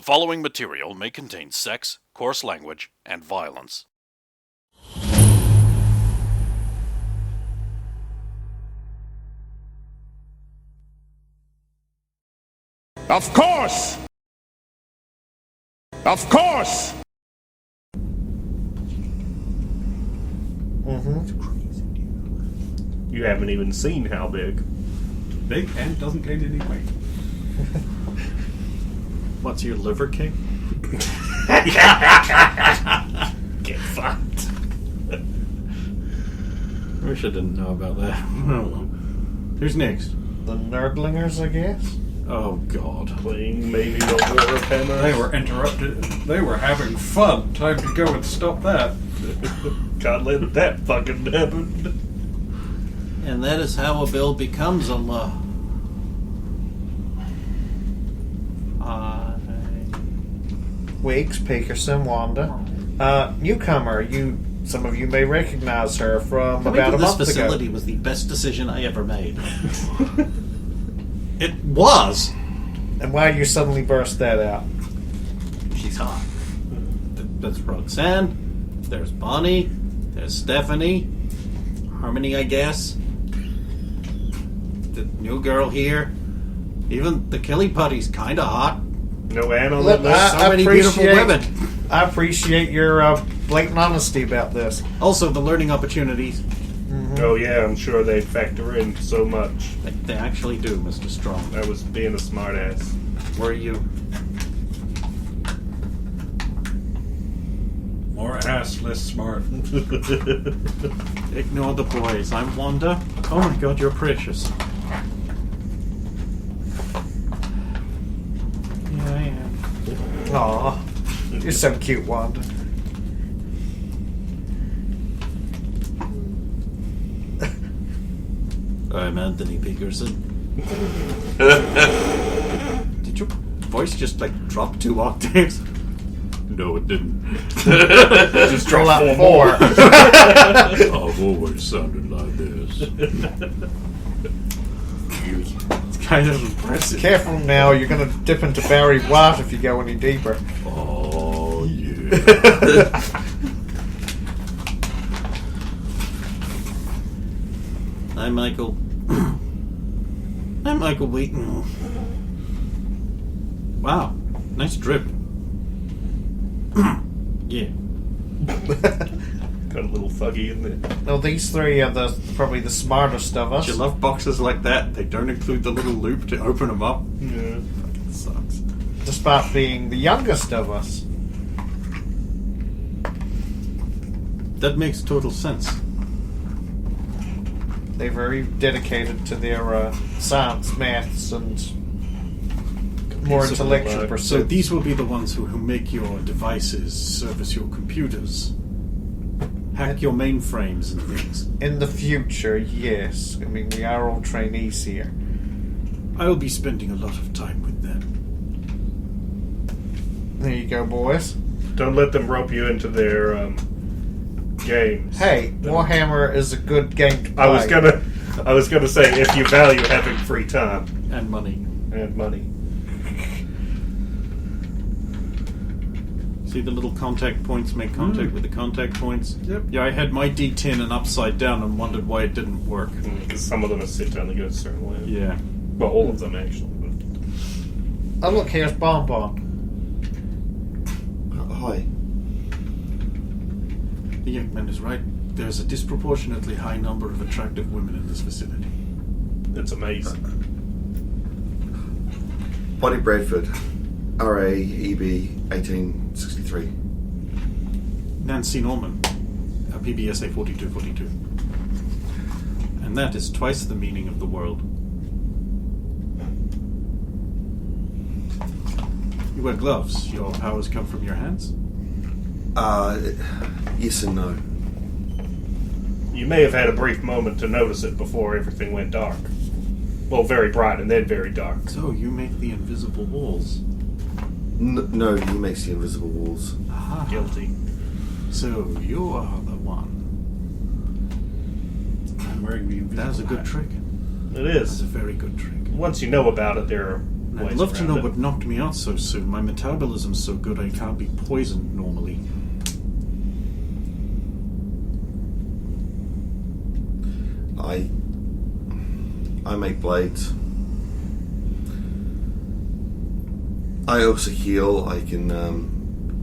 following material may contain sex, coarse language, and violence. Of course! Of course! You haven't even seen how big. Big and doesn't gain any weight. What's your liver king? Get fucked. I wish I didn't know about that. Oh well. Who's next? The Nerdlingers, I guess? Oh god. Playing maybe the war hammer. They were interrupted. They were having fun. Time to go and stop that. Can't let that fucking happen. And that is how a bill becomes a law. Wiggs, Peterson, Wanda. Newcomer, some of you may recognize her from Coming about to a this month facility ago. was the best decision I ever made. It was! And why you suddenly burst that out? She's hot. That's Roxanne. There's Bonnie. There's Stephanie. Harmony, I guess. The new girl here. Even the Kelly Putty's kinda hot. No Ann on Look, that list. So many beautiful women. I appreciate your blatant honesty about this. Also, the learning opportunities. Oh yeah, I'm sure they factor in so much. They actually do, Mr. Strong. I was being a smartass. Were you? More ass, less smart. Ignore the boys. I'm Wanda. Oh my god, you're precious. Yeah, I am. Aw, you're so cute, Wanda. I'm Anthony Peterson. Did your voice just drop 2 octaves? No, it didn't. Just Roll drop out 4 more. I've always sounded like this. It's kind of impressive. Careful now, you're gonna dip into Barry White if you go any deeper. Oh, yeah. I'm Michael. I'm Michael Wheaton. Wow, nice drip. Yeah. Got a little thuggy in there. No, these three are probably the smartest of us. You love boxes like that. They don't include the little loop to open them up. Yeah. Fucking sucks. Despite being the youngest of us. That makes total sense. They're very dedicated to their science, maths, and more Piece of intellectual life. pursuits. So these will be the ones who make your devices service your computers. Hack your mainframes and things. In the future, yes. I mean, we are all trainees here. I'll be spending a lot of time with them. There you go, boys. Don't let them rope you into their games. Hey, Warhammer is a good game to play. I was gonna say if you value having free time And money. and money. See the little contact points make contact with the contact points? Yep. Yeah, I had my D10 and upside down and wondered why it didn't work. Because some of them are sit down and go a certain way. Yeah. Well, all of them actually. Oh, look, here's Bonbon. Hi. The young man is right. There's a disproportionately high number of attractive women in this facility. It's amazing. Bonnie Bradford, RAEB 1863. Nancy Norman, a PBSA 4242. And that is twice the meaning of the world. You wear gloves. Your powers come from your hands? Yes and no. You may have had a brief moment to notice it before everything went dark. Well, very bright and then very dark. So you make the invisible walls. No, he makes the invisible walls. Aha. Guilty. So you are the one. I'm wearing the invisible That's a good hat. trick. It That's is. a very good trick. Once you know about it, there are ways I'd love to around know it. what knocked me out so soon. My metabolism's so good I can't be poisoned normally. I make blades. I also heal. I can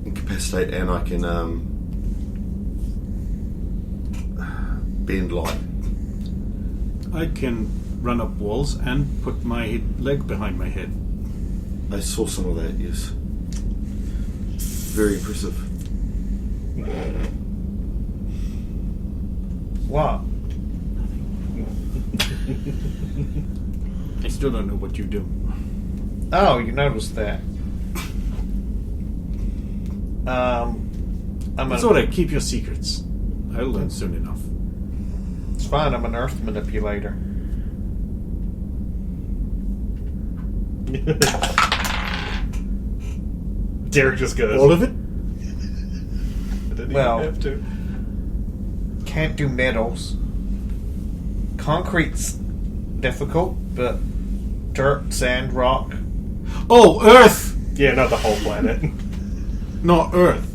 incapacitate, and I can bend light. I can run up walls and put my leg behind my head. I saw some of that. Yes, very impressive. What? I still don't know what you do. Oh, you noticed that. It's alright, keep your secrets. I'll learn soon enough. It's fine, I'm an earth manipulator. Derek just goes. All of it? I didn't Well- even have to. Can't do metals. Concrete's difficult, but dirt, sand, rock. Oh, Earth! Yeah, not the whole planet. Not Earth.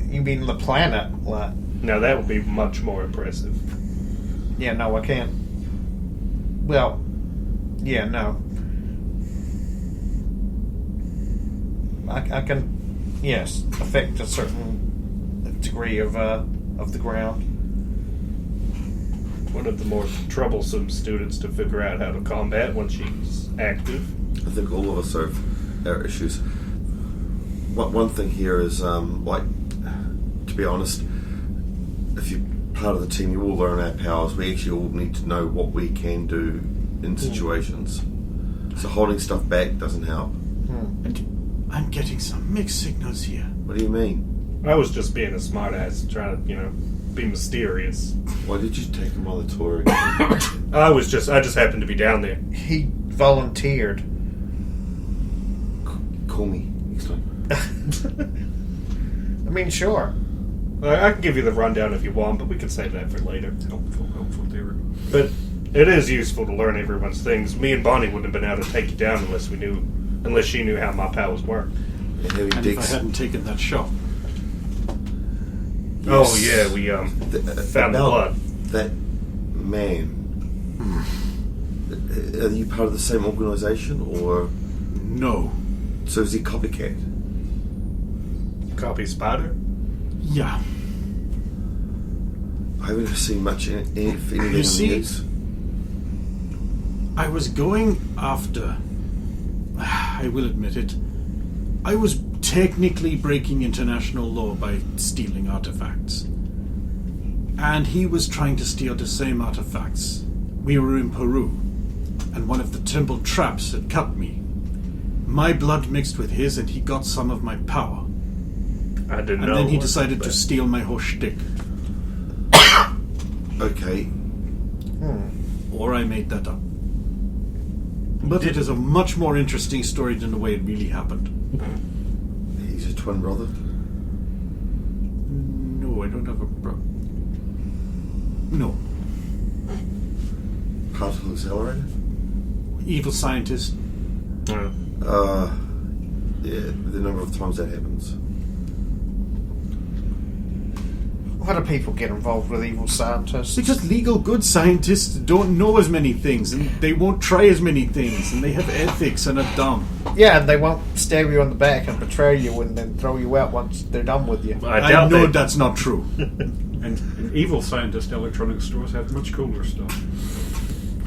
You mean the planet? What? No, that would be much more impressive. Yeah, no, I can't. Well, yeah, no. I can, yes, affect a certain degree of the ground. One of the more troublesome students to figure out how to combat when she's active. I think all of us have our issues. One thing here is, like, to be honest, if you're part of the team, you all learn our powers. We actually all need to know what we can do in situations. So holding stuff back doesn't help. And I'm getting some mixed signals here. What do you mean? I was just being a smartass, trying to, be mysterious. Why did you take him on the tour? I just happened to be down there. He volunteered. Call me next time. I mean, sure. I can give you the rundown if you want, but we can save that for later. Helpful theory. But it is useful to learn everyone's things. Me and Bonnie wouldn't have been able to take you down unless she knew how my powers work. And heavy And if dicks. I hadn't taken that shot. Oh yeah, we found the about blood. That man. Are you part of the same organisation, or No. so is he copycat? Copy Spider. Yeah. I haven't seen much anything in the see- news. I was going after. I will admit it. I was technically breaking international law by stealing artifacts. And he was trying to steal the same artifacts. We were in Peru, and one of the temple traps had cut me. My blood mixed with his, and he got some of my power. I didn't And know. then he what- decided to but- steal my whole shtick. Okay. Or I made that up. But it is a much more interesting story than the way it really happened. He's a twin brother. No, I don't have a No. Particle accelerator. Evil scientist. Yeah. Yeah, the number of times that happens. Why do people get involved with evil scientists? Because legal good scientists don't know as many things, and they won't try as many things, and they have ethics and are dumb. Yeah, and they won't stab you on the back and betray you and then throw you out once they're done with you. I I doubt know they- that's not true. And evil scientist electronics stores have much cooler stuff.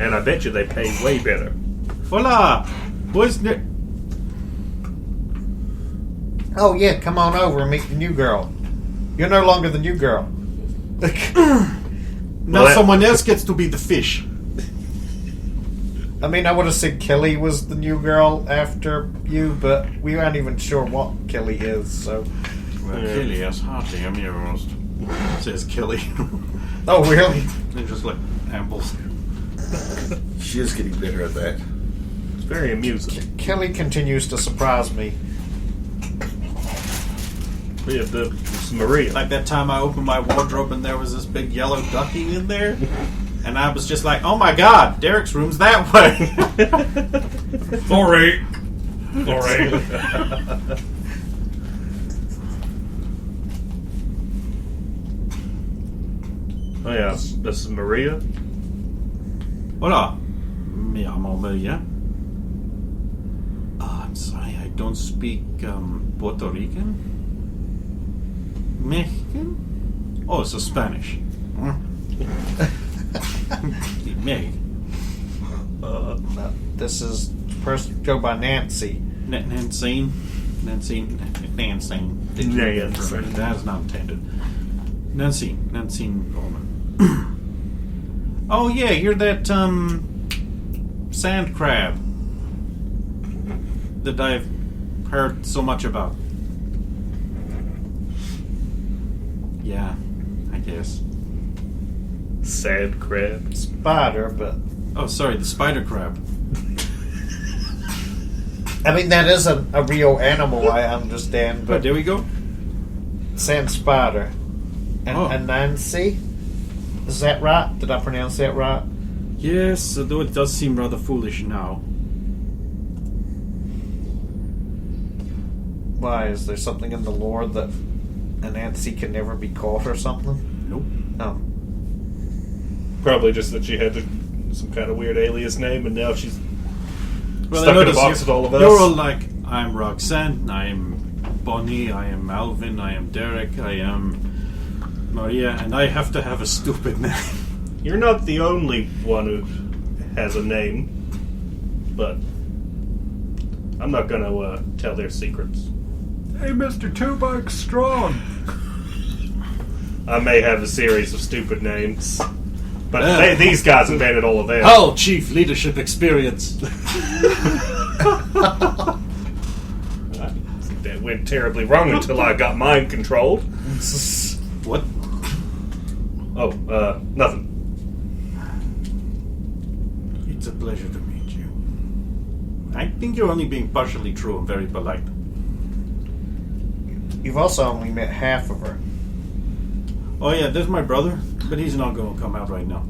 And I bet you they pay way better. Hola! Boys, Oh yeah, come on over and meet the new girl. You're no longer the new girl. now Well, someone else gets to be the fish. I mean, I would have said Kelly was the new girl after you, but we aren't even sure what Kelly is, so... Well, Kelly has hardly amused, says Kelly. Oh, really? They're just like apples. She is getting better at that. It's very amusing. Kelly continues to surprise me. Yeah, it's Maria. Like that time I opened my wardrobe and there was this big yellow ducky in there. And I was just like, oh my god, Derek's room's that way. Sorry. Oh yeah, this is Maria. Hola. Me llamo Maria. I'm sorry, I don't speak Puerto Rican? Mexican? Oh, so Spanish. Me. This is person go by Nancy. Nancy. That is not intended. Nancy Norman. Oh yeah, you're that sand crab that I've heard so much about. Yeah, I guess. Sad crab. Spider, but Oh, sorry, the spider crab. I mean that is a real animal, I understand, Oh, but there we go. sand spider. And, Oh. and Nancy? Is that right? Did I pronounce that right? Yes, although it does seem rather foolish now. Why? Is there something in the lore that a Nancy can never be caught or something? Nope. No. Probably just that she had some kind of weird alias name, and now she's Well, stuck I in a notice box with all of us. You're all like, I'm Roxanne, I am Bonnie, I am Alvin, I am Derek, I am Maria, and I have to have a stupid name. You're not the only one who has a name, but I'm not gonna tell their secrets. Hey, Mr. Two-Bike Strong. I may have a series of stupid names, but Yeah. these guys invented all of them. Oh, chief leadership experience. That went terribly wrong until I got mind controlled. What? Oh, nothing. It's a pleasure to meet you. I think you're only being partially true and very polite. You've also only met half of her. Oh yeah, there's my brother, but he's not going to come out right now.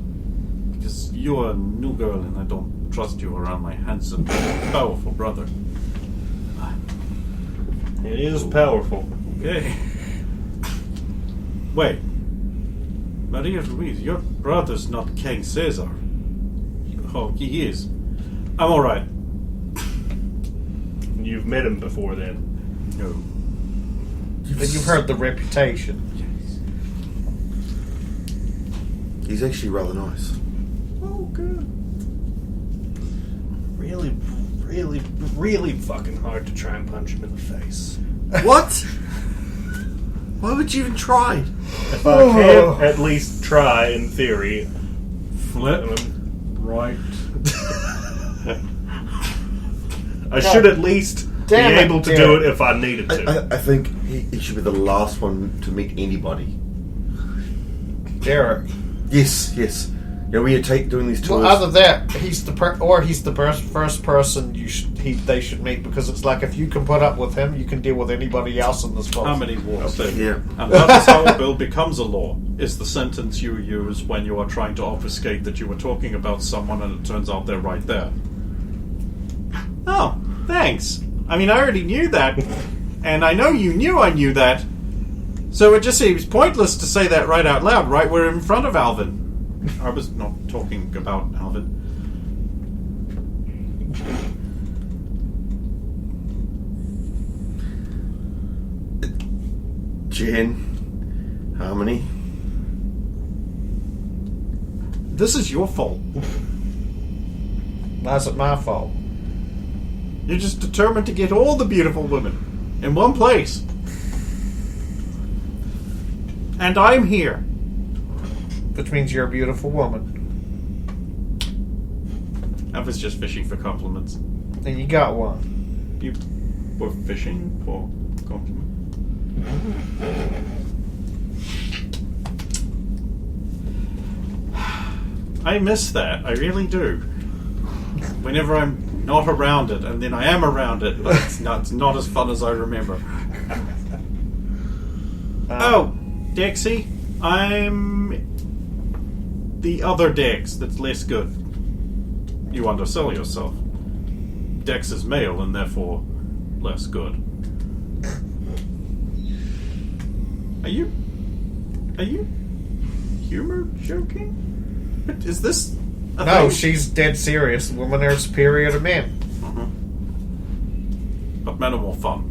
Because you're a new girl and I don't trust you around my handsome, powerful brother. It is powerful. Okay. Wait. Maria Louise, your brother's not King Caesar. Oh, he is. I'm alright. You've met him before then. No. But you've heard the reputation. He's actually rather nice. Oh, good. Really, really, really fucking hard to try and punch him in the face. What? Why would you even try? If I can't at least try, in theory, Flip. Right. I should at least be Damn it, able to Derek. do it if I needed to. I think he should be the last one to meet anybody. Derek. Yes. You know, when you take doing these tours. Well, other than that, he's the first person they should meet, because it's like if you can put up with him, you can deal with anybody else in this boat. How many wars? Yeah. And that is how a bill becomes a law, is the sentence you use when you are trying to obfuscate that you were talking about someone and it turns out they're right there. Oh, thanks. I mean, I already knew that, and I know you knew I knew that, so it just seems pointless to say that right out loud, right? We're in front of Alvin. I was not talking about Alvin. Jen, Harmony. This is your fault. Why's it my fault? You're just determined to get all the beautiful women in one place. And I'm here. Which means you're a beautiful woman. I was just fishing for compliments. And you got one. You were fishing for compliments? I miss that. I really do. Whenever I'm not around it, and then I am around it, but it's not as fun as I remember. Oh, Dexy, I'm the other Dex that's less good. You undersell yourself. Dex is male and therefore less good. Are you humor joking? Is this a No, thing? she's dead serious. Women are superior to men. But men are more fun.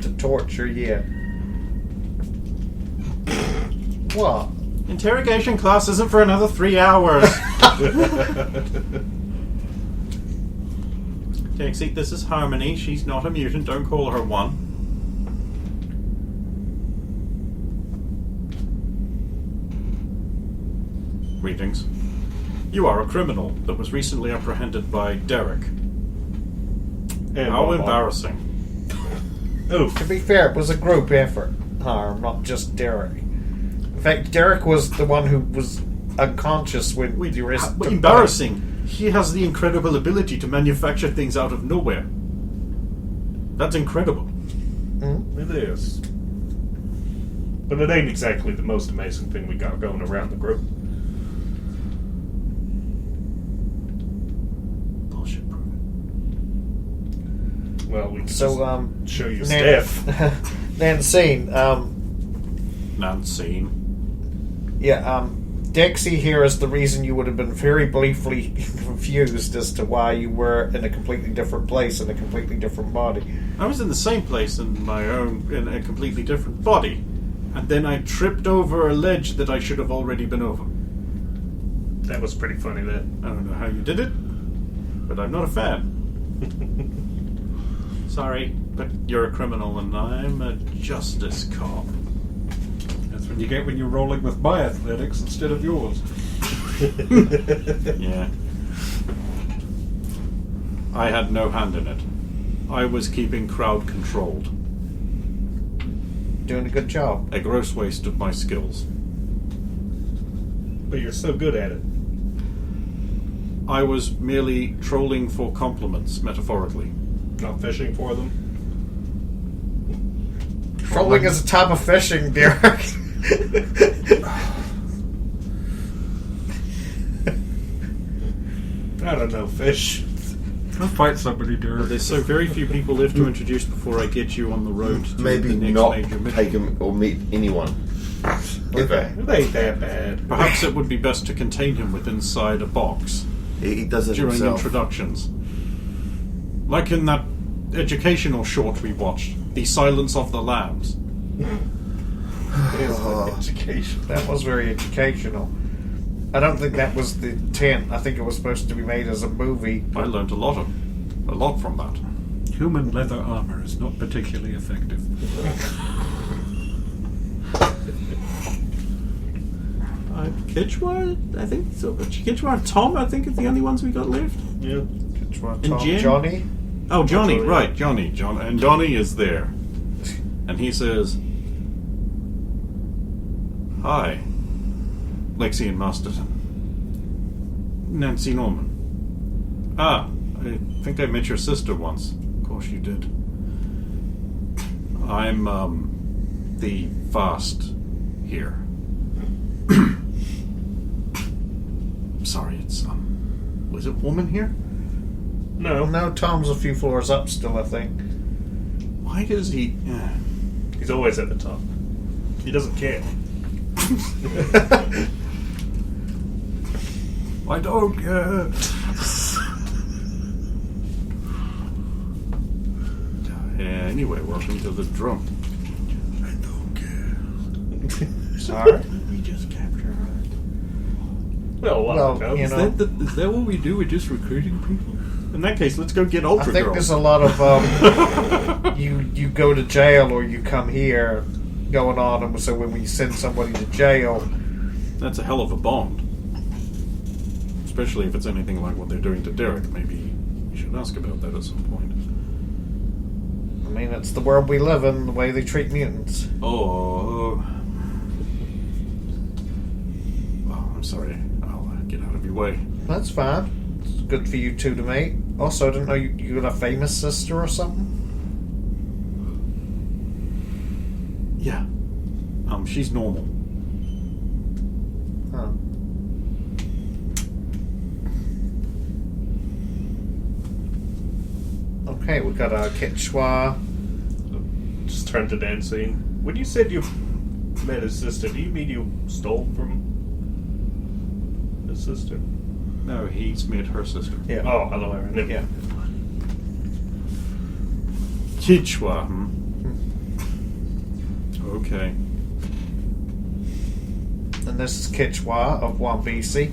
To torture, yeah. What? Interrogation class isn't for another 3 hours. Dixie, this is Harmony. She's not a mutant. Don't call her one. Greetings. You are a criminal that was recently apprehended by Derek. And How Bob. embarrassing. Oh, To be fair, it was a group effort. Harm, not just Derek. In fact, Derek was the one who was unconscious when the rest took Embarrassing. He has the incredible ability to manufacture things out of nowhere. That's incredible. it is. But it ain't exactly the most amazing thing we got going around the group. Bullshit proof. Well, we can So, just show you stuff. Nancine, Nancine. yeah, Dexy here is the reason you would have been very briefly confused as to why you were in a completely different place in a completely different body. I was in the same place in a completely different body. And then I tripped over a ledge that I should have already been over. That was pretty funny, that. I don't know how you did it, but I'm not a fan. Sorry, but you're a criminal and I'm a justice cop. That's what you get when you're rolling with my athletics instead of yours. Yeah. I had no hand in it. I was keeping crowd controlled. Doing a good job. A gross waste of my skills. But you're so good at it. I was merely trolling for compliments, metaphorically. Not fishing for them. Trolling is a type of fishing, Derek. I don't know, fish. Go fight somebody, Derek. There's so very few people left to introduce before I get you on the road to Maybe the next not major mission. take him or meet anyone. Okay. It ain't that bad. Perhaps it would be best to contain him within inside a box He does it during himself. introductions. Like in that educational short we watched, The Silence of the Lambs. It is like education. That was very educational. I don't think that was the intent. I think it was supposed to be made as a movie. I learned a lot from that. Human leather armor is not particularly effective. Kitchwa, I think so. Kitchwa and Tom, I think, are the only ones we got left. Yeah. And Jim? Johnny? Oh, Johnny, Johnny. right, Johnny. And Johnny is there. And he says, "Hi, Lexi and Masterton. Nancy Norman. Ah, I think I met your sister once. Of course you did. I'm, the Fast here. Sorry, it's, was it woman here? No. No, Tom's a few floors up still, I think. Why does he... He's always at the top. He doesn't care. I don't care. Anyway, welcome to the drum. I don't care. Sorry. We just capture her. Well, Well, no. you Is know, that what we do? We're just recruiting people? In that case, let's go get Ultra I think Girl. there's a lot of you go to jail or you come here going on, and so when we send somebody to jail, That's a hell of a bond. Especially if it's anything like what they're doing to Derek. Maybe you should ask about that at some point. I mean, it's the world we live in, the way they treat mutants. Oh. Well, I'm sorry. I'll get out of your way. That's fine. It's good for you two to meet. Also, I didn't know you got a famous sister or something. Yeah. She's normal. Huh. Okay, we got a Quechua. Just turn to Dancing. When you said you met his sister, do you mean you stole from his sister? No, he's met her sister. Yeah. Oh, hello, Aaron. Yeah. Quechua, Okay. And this is Quechua of 1 BC.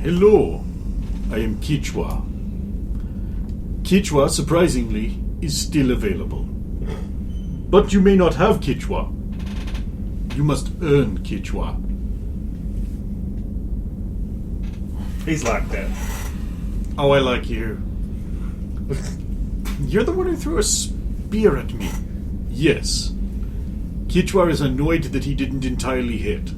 Hello, I am Quechua. Quechua, surprisingly, is still available. But you may not have Quechua. You must earn Quechua. He's like that. Oh, I like you. You're the one who threw a spear at me. Yes. Quechua is annoyed that he didn't entirely hit.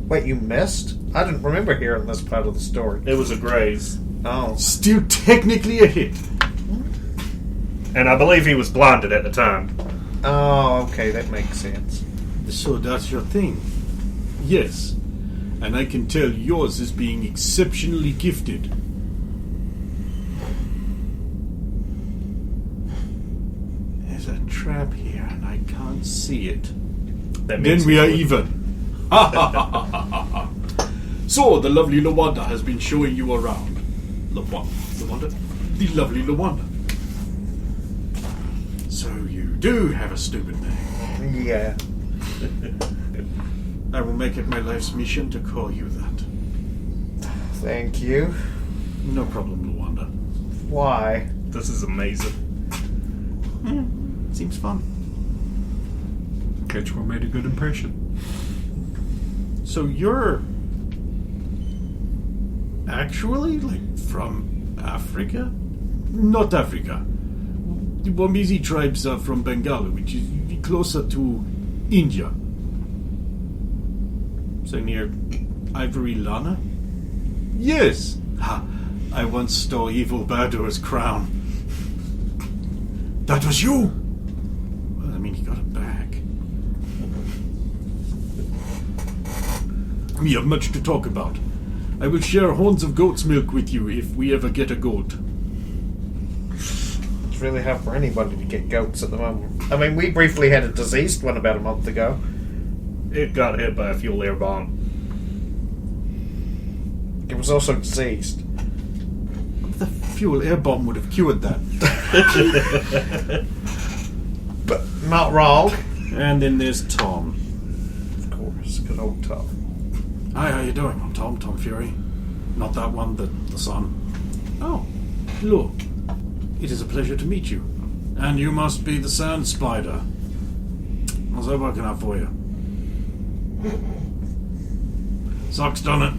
Wait, you missed? I didn't remember hearing this part of the story. It was a graze. Oh. Still technically a hit. And I believe he was blinded at the time. Oh, okay, that makes sense. So that's your thing. Yes. And I can tell yours is being exceptionally gifted. There's a trap here and I can't see it. That Then means we are he would- even. So, the lovely Lawanda has been showing you around. Lawanda? The lovely Lawanda. So you do have a stupid name. Yeah. I will make it my life's mission to call you that. Thank you. No problem, Lawanda. Why? This is amazing. Seems fun. Quechua made a good impression. So you're actually like from Africa? Not Africa. The Wambizi tribes are from Bengal, which is closer to India. So near Ivory Lana? Yes! Ha! I once stole Evil Badur's crown. That was you! Well, I mean, he got it back. We have much to talk about. I will share horns of goat's milk with you if we ever get a goat. It's really hard for anybody to get goats at the moment. I mean, we briefly had a deceased one about a month ago. It got hit by a fuel air bomb. It was also deceased. The fuel air bomb would have cured that. But not wrong. And then there's Tom. Of course, good old Tom. Hi, how you doing? I'm Tom Fury. Not that one, the son. Oh, hello. It is a pleasure to meet you. And you must be the Sand Spider. How's that working out for you? Sucks, done it.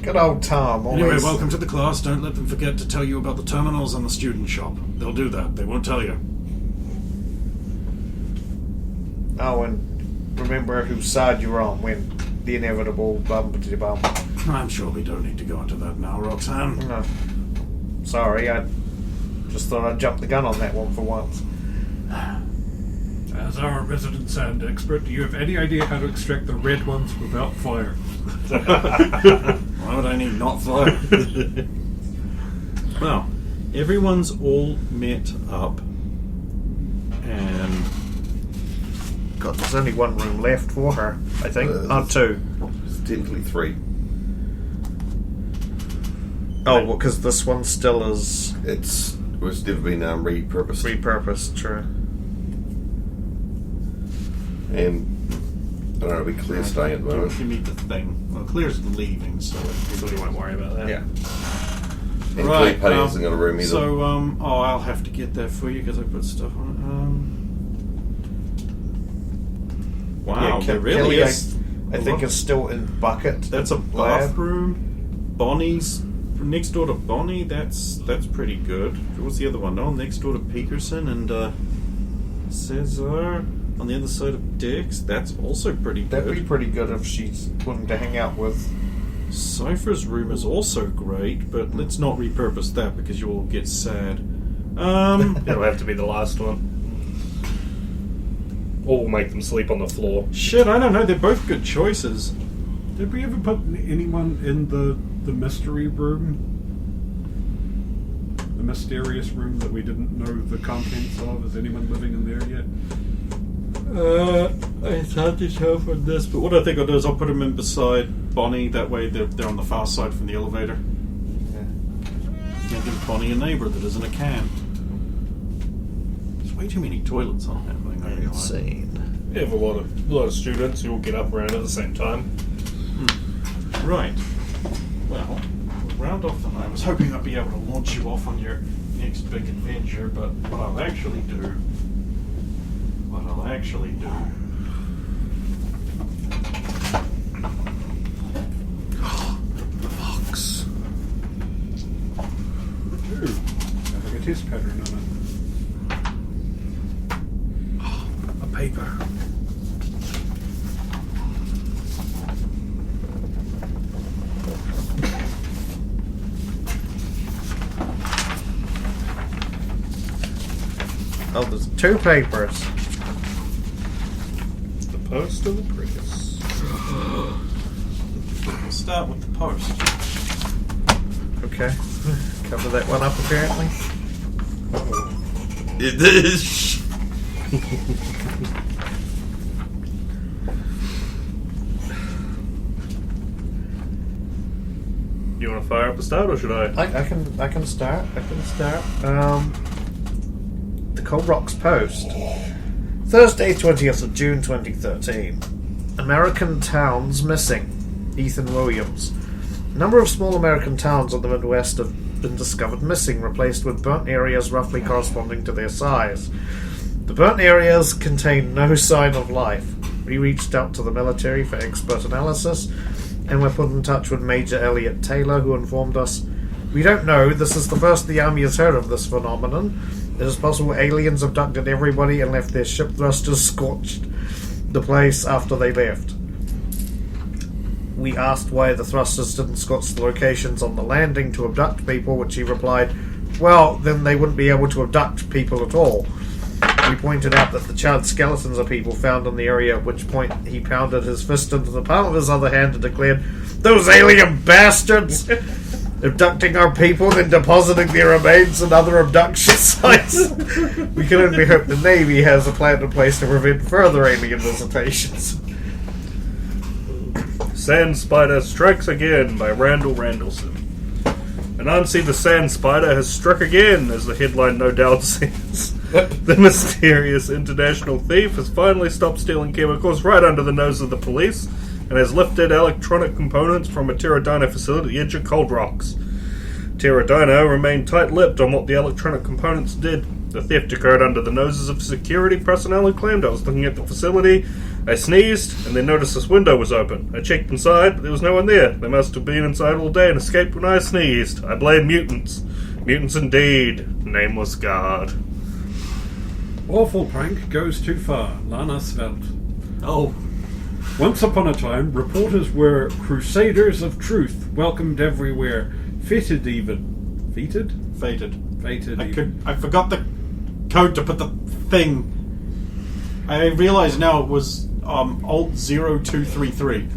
Good old Tom. Always. Anyway, welcome to the class. Don't let them forget to tell you about the terminals and the student shop. They'll do that. They won't tell you. Oh, and remember whose side you're on when the inevitable bumpity bump. I'm sure we don't need to go into that now, Roxanne. No. Sorry, I just thought I'd jump the gun on that one for once. As our resident sand expert, do you have any idea how to extract the red ones without fire? Why would I need not fire? Well, everyone's all met up, and God, there's only one room left for her, I think. Two. It's technically 3. Oh, well, because this one still is It's never been repurposed. repurposed, true. And I don't know, we clear staying at the moment. You meet the thing. Well, Claire's leaving, so... So we won't worry about that. Yeah. And Clay Paddy hasn't got a room either. so I'll have to get that for you because I put stuff on it. Wow, Yeah, there really Kelly, is. I think it's still in bucket. That's a lab. bathroom. Bonnie's next door to Bonnie. That's pretty good. What's the other one? Oh, next door to Peterson and Cesar on the other side of Dix. That's also pretty good. That'd be pretty good if she's willing to hang out with. Cypher's room is also great, but let's not repurpose that because you will get sad. It'll have to be the last one. or we'll make them sleep on the floor. Shit, I don't know. They're both good choices. Did we ever put anyone in the mystery room? The mysterious room that we didn't know the contents of? Is anyone living in there yet? It's hard to tell from this, but what I think I'll do is I'll put them in beside Bonnie. That way they're on the far side from the elevator. Yeah, give Bonnie a neighbour that isn't a can. There's way too many toilets on that thing. I realize. Insane. We have a lot of students who all get up around at the same time. Right. Well, we'll round off the night. I was hoping I'd be able to launch you off on your next big adventure, but what I'll actually do. Fox. Ooh, having a test pattern on it. A paper. Oh, there's 2 papers. The post or the Prius? We'll start with the post. Okay. Cover that one up, apparently. It is. You want to fire up a start, or should I? I can start. The Cold Rocks Post. Thursday, 20th of June 2013. American towns missing. Ethan Williams. A number of small American towns on the Midwest have been discovered missing, replaced with burnt areas roughly corresponding to their size. The burnt areas contain no sign of life. We reached out to the military for expert analysis, and were put in touch with Major Elliot Taylor, who informed us, "We don't know. This is the first the Army has heard of this phenomenon. It is possible aliens abducted everybody and left their ship thrusters scorched the place after they left." We asked why the thrusters didn't scorch the locations on the landing to abduct people, which he replied, "Well, then they wouldn't be able to abduct people at all." We pointed out that the charred skeletons of people found in the area, at which point he pounded his fist into the palm of his other hand and declared, "Those alien bastards! Abducting our people, then depositing their remains in other abduction sites. We can only hope the Navy has a plan in place to prevent further alien visitations." Sand Spider Strikes Again by Randall Randallson. Anansi the Sand Spider has struck again, as the headline no doubt says. The mysterious international thief has finally stopped stealing chemicals right under the nose of the police and has lifted electronic components from a Pterodino facility at the edge of Cold Rocks. Pterodino remained tight-lipped on what the electronic components did. The theft occurred under the noses of security personnel who claimed I was looking at the facility. I sneezed, and then noticed this window was open. I checked inside, but there was no one there. They must have been inside all day and escaped when I sneezed. I blame mutants. Mutants indeed. Nameless guard. Awful prank goes too far. Lana Svelte. Oh, Once upon a time, reporters were crusaders of truth, welcomed everywhere, feted even. Feted? fated. Fated even. I forgot the code to put the thing. I realize now it was Alt 0233.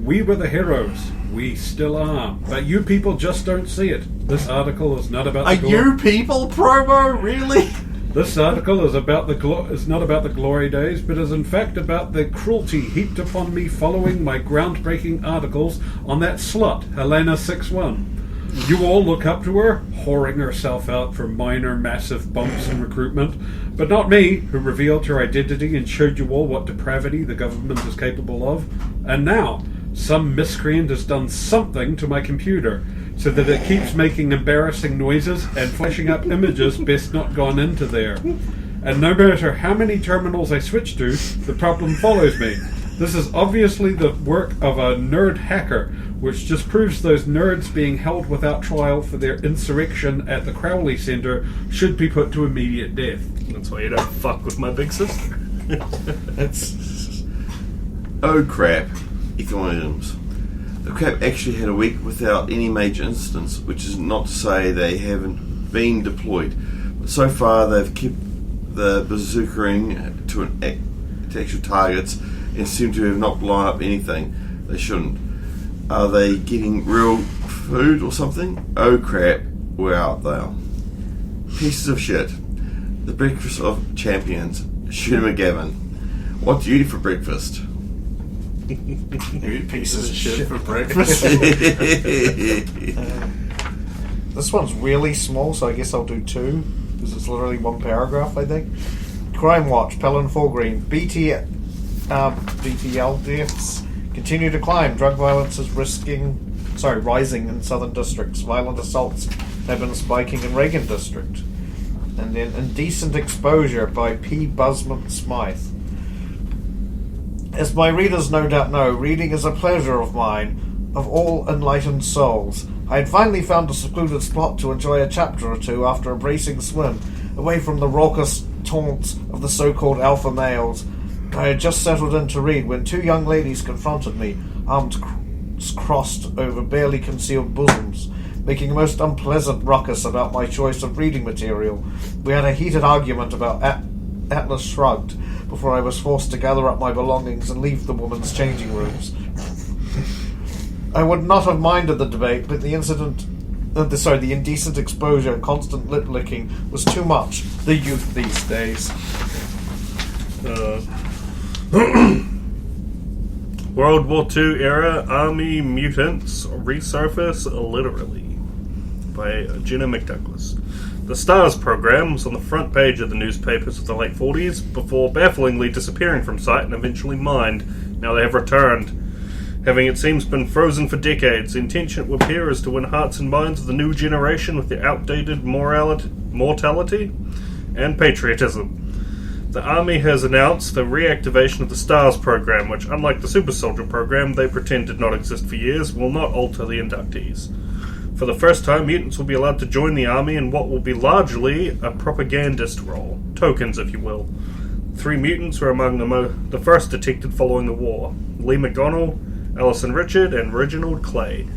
We were the heroes. We still are. But you people just don't see it. This article is not about A the you people promo? Really? This article is about is not about the glory days, but is in fact about the cruelty heaped upon me following my groundbreaking articles on that slut, Helena 6-1. You all look up to her, whoring herself out for minor, massive bumps in recruitment, but not me, who revealed her identity and showed you all what depravity the government is capable of. And now, some miscreant has done something to my computer, so that it keeps making embarrassing noises and flashing up images best not gone into there. And no matter how many terminals I switch to, the problem follows me. This is obviously the work of a nerd hacker, which just proves those nerds being held without trial for their insurrection at the Crowley Center should be put to immediate death. That's why you don't fuck with my big sister. Oh crap, Ethan Williams. The crap actually had a week without any major incidents, which is not to say they haven't been deployed. But so far they've kept the bazookaing to an to actual targets and seem to have not blown up anything they shouldn't. Are they getting real food or something? Oh crap, we're out there. Pieces of shit. The breakfast of champions. Shooter McGavin. What do you eat for breakfast? You eat pieces of shit for breakfast? This one's really small, so I guess I'll do 2, because it's literally 1 paragraph, I think. Crime Watch, Pelham Foregreen. BTL deaths continue to climb. Drug violence is rising in southern districts. Violent assaults have been spiking in Reagan District. And then Indecent Exposure by P. Busman Smythe. As my readers no doubt know, reading is a pleasure of mine, of all enlightened souls. I had finally found a secluded spot to enjoy a chapter or 2 after a bracing swim, away from the raucous taunts of the so-called alpha males. I had just settled in to read when 2 young ladies confronted me, arms crossed over barely concealed bosoms, making a most unpleasant ruckus about my choice of reading material. We had a heated argument about Atlas Shrugged before I was forced to gather up my belongings and leave the women's changing rooms. I would not have minded the debate, but the indecent exposure and constant lip licking was too much. The youth these days. World War II era Army mutants resurface literally by Jenna McDouglas. The STARS program was on the front page of the newspapers of the late 40s before bafflingly disappearing from sight and eventually mined. Now they have returned. Having, it seems, been frozen for decades, the intention, it would appear, is to win hearts and minds of the new generation with their outdated mortality and patriotism. The Army has announced the reactivation of the STARS program, which, unlike the Super Soldier program they pretend did not exist for years, will not alter the inductees. For the first time, mutants will be allowed to join the Army in what will be largely a propagandist role. Tokens, if you will. 3 mutants were among the first detected following the war. Lee McDonnell, Alison Richard, and Reginald Clay.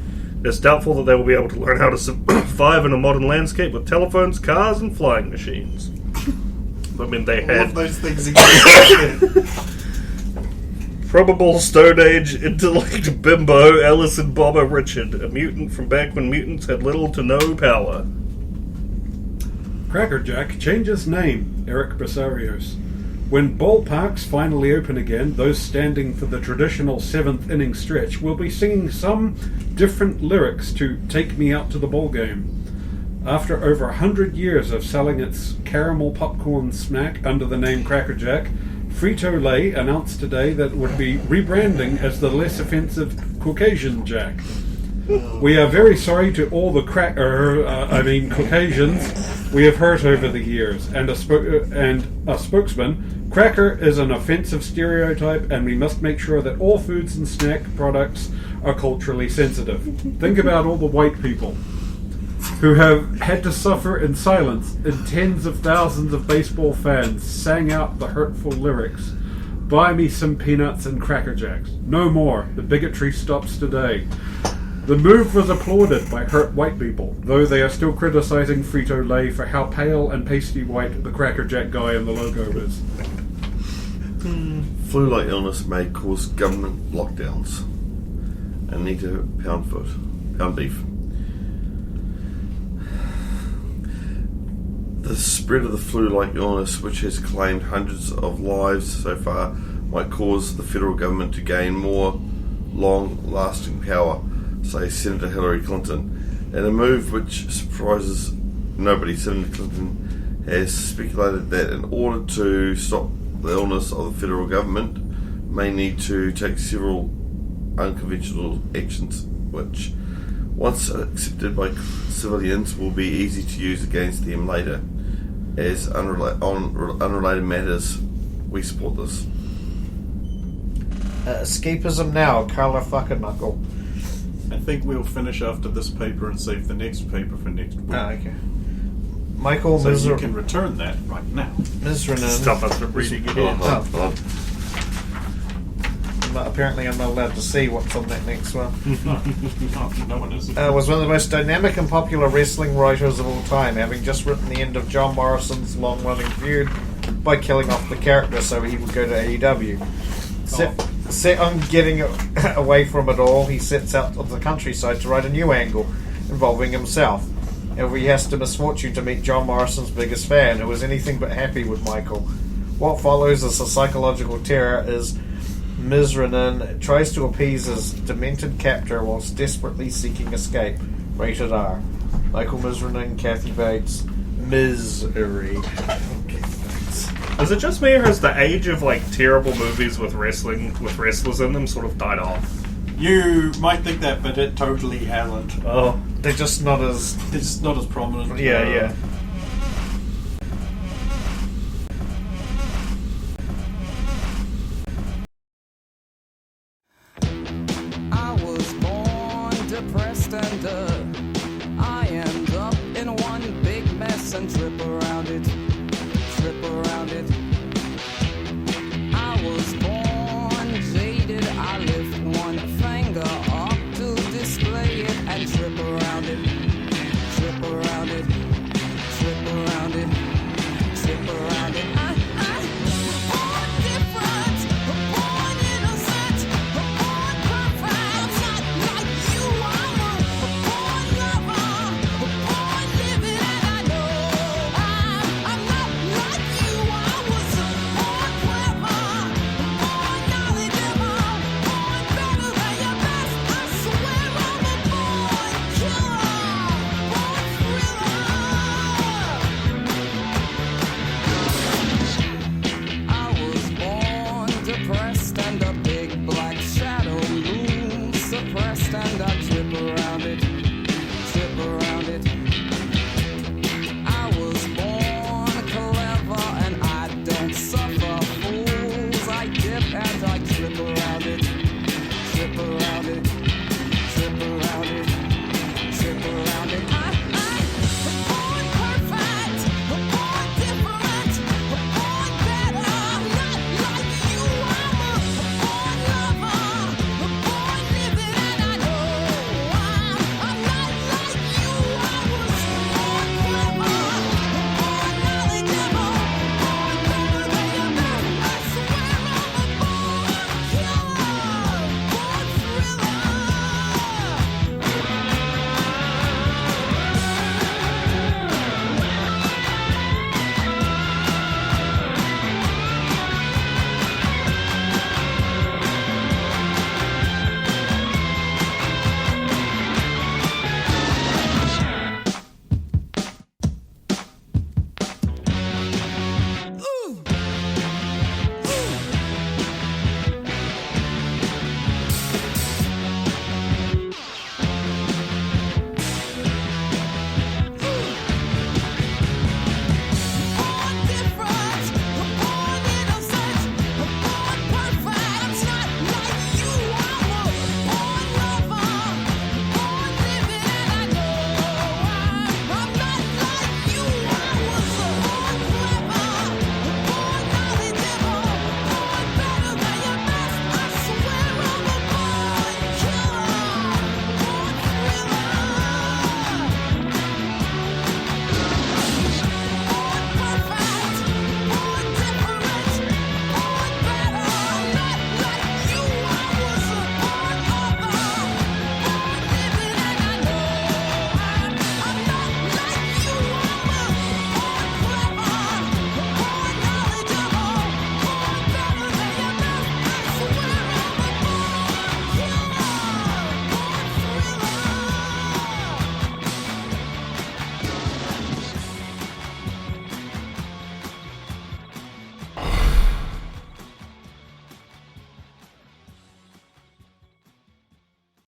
It's doubtful that they will be able to learn how to survive in a modern landscape with telephones, cars, and flying machines. I mean, they All had of those things exist. probable Stone Age intellect bimbo Alison Bomber Richard, a mutant from back when mutants had little to no power. Crackerjack changes name, Eric Basarios. When ballparks finally open again, those standing for the traditional 7th inning stretch will be singing some different lyrics to Take Me Out to the Ball Game. After over 100 years of selling its caramel popcorn snack under the name Crackerjack, Frito-Lay announced today that it would be rebranding as the less offensive Caucasian Jack. We are very sorry to all the Caucasians we have hurt over the years, and a spokesman. Cracker is an offensive stereotype, and we must make sure that all foods and snack products are culturally sensitive. Think about all the white people who have had to suffer in silence, and tens of thousands of baseball fans sang out the hurtful lyrics. Buy me some peanuts and Cracker Jacks. No more. The bigotry stops today. The move was applauded by hurt white people, though they are still criticizing Frito-Lay for how pale and pasty white the Cracker Jack guy in the logo is. Flu-like illness may cause government lockdowns. Anita pound beef. The spread of the flu-like illness, which has claimed hundreds of lives so far, might cause the federal government to gain more long-lasting power, say Senator Hillary Clinton. In a move which surprises nobody, Senator Clinton has speculated that in order to stop the illness of the federal government, may need to take several unconventional actions, which, once accepted by civilians, will be easy to use against them later. As unrelated matters, we support this. Escapism Now, Carla Fuckerknuckle. I think we'll finish after this paper and save the next paper for next week. Okay. Michael So you can return that right now. Mizranen. Stop us from reading it. Apparently I'm not allowed to see what's on that next one. No one is. Was one of the most dynamic and popular wrestling writers of all time, having just written the end of John Morrison's long-running feud by killing off the character so he would go to AEW. Set on getting away from it all, he sets out of the countryside to write a new angle involving himself. And he has the misfortune to meet John Morrison's biggest fan, who was anything but happy with Michael. What follows as a psychological terror as Mizranen tries to appease his demented captor whilst desperately seeking escape. Rated R. Michael Mizranen, Kathy Bates, Misery. Is it just me, or has the age of like terrible movies with wrestlers in them sort of died off? You might think that, but it totally hasn't. Oh, They're just not as... It's not as prominent. Yeah. I was born depressed and I end up in one big mess and trip